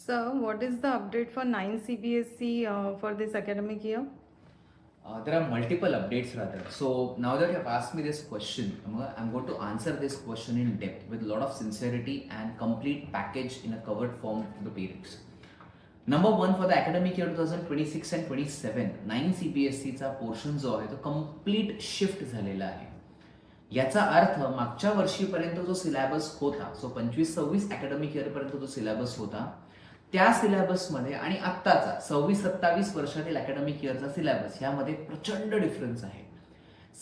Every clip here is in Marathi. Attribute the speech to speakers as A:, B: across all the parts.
A: So, what is the update for 9 CBSE for this academic year?
B: There are multiple updates rather. So now that you have asked me this question, I'm going to answer this question in depth with a lot of sincerity and complete package in a covered form to the parents. Number one, for the academic year 2026 and 27, 9 CBSEचा portion जो आहे तो कम्प्लीट शिफ्ट झालेला आहे. याचा अर्थ मागच्या वर्षीपर्यंत जो सिलेबस होता, सो 25-26 अकॅडमिक इयरपर्यंत जो सिलेबस होता, त्या सिलेबसमध्ये आणि आत्ताचा 26-27 वर्षातील अकॅडमिक इयरचा सिलेबस यामध्ये प्रचंड डिफरन्स आहे.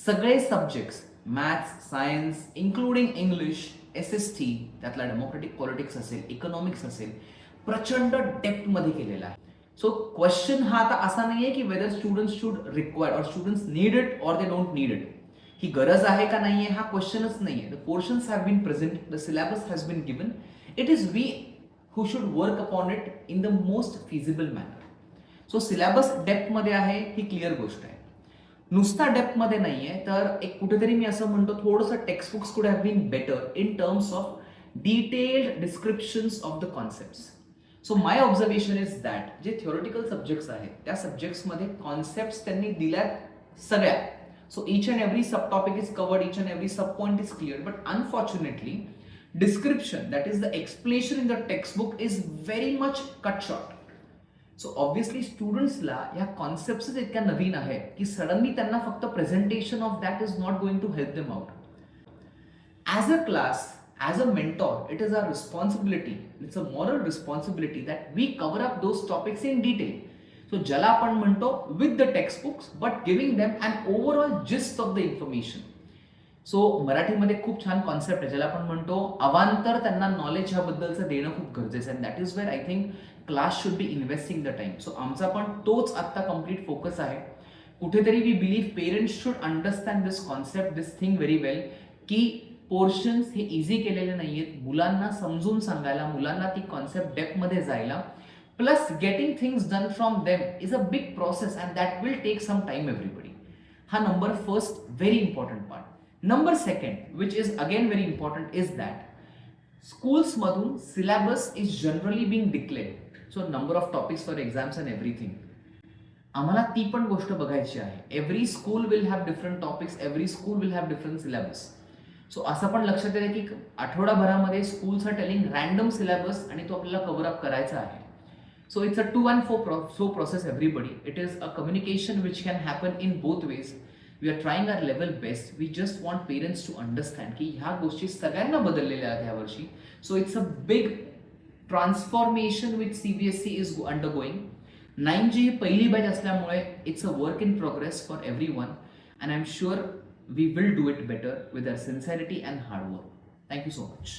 B: सगळे subjects, maths, science, including English, SST, त्यातला डेमोक्रेटिक पॉलिटिक्स असेल, इकॉनॉमिक्स असेल, प्रचंड डेप्थमध्ये केलेला आहे. सो क्वेश्चन हा आता असा नाहीये की whether students should require or students need it or they don't need it. ही गरज आहे का नाहीये हा क्वेश्चनच नाहीये. The portions have been present, the syllabus has been given. It is we who should work upon it in the most feasible manner. So syllabus डेप्थमध्ये आहे ही क्लिअर गोष्ट आहे. नुसता डेप्थमध्ये नाहीये तर एक कुठेतरी मी असं म्हणतो थोडंसं textbooks could have been better in terms of detailed descriptions of the concepts. So my observation is that जे थिओरिटिकल सब्जेक्ट्स आहेत त्या सब्जेक्ट्समध्ये कॉन्सेप्ट्स त्यांनी दिल्यात सगळ्या. So each and every subtopic is covered, each and every subpoint is clear, but unfortunately description, that is the explanation in the textbook, is very much cut short. So obviously स्टुडंट्सला ह्या कॉन्सेप्ट्स इतक्या नवीन आहेत की सडनली त्यांना फक्त presentation of that is not going to help them out. As a class, as a mentor, it is our responsibility, it's a moral responsibility that we cover up those topics in detail. So ज्याला आपण म्हणतो with the textbooks but giving them an overall gist of the information. So मराठीमध्ये खूप छान कॉन्सेप्ट आहे ज्याला आपण म्हणतो अवांतर त्यांना नॉलेज ह्याबद्दलचं देणं खूप गरजेचं आहे. And that is where I think class should be investing the time. So आमचा पण तोच आत्ता कम्प्लीट फोकस आहे. कुठेतरी we believe parents should understand this concept, this thing very well, की पोर्शन्स हे इझी केलेले नाहीयेत. मुलांना समजून सांगायला, मुलांना ती कॉन्सेप्ट डेप्थमध्ये जायला, plus getting things done from them is a big process and that will take some time everybody. हा number first very important part. Number second, which is again very important, is that schools madhun syllabus is generally being declared. So number of topics for exams and everything. आम्हाला ती पण गोष्ट बघायची आहे. Every school will have different topics, every school will have different syllabus. So असं पण लक्षात येतं की आठवडाभरामध्ये schools are telling random syllabus आणि तो आपल्याला कव्हर अप करायचा आहे. So it's a to and fro process everybody. It is a communication which can happen in both ways. We are trying our level best. We just want parents to understand की ह्या गोष्टी सगळ्यांना बदललेल्या आहेत ह्या वर्षी. So it's a big transformation which CBSE is undergoing. 9G ही पहिली बॅच असल्यामुळे it's a work in progress for everyone and I'm sure we will do it better with our sincerity and hard work. Thank you so much.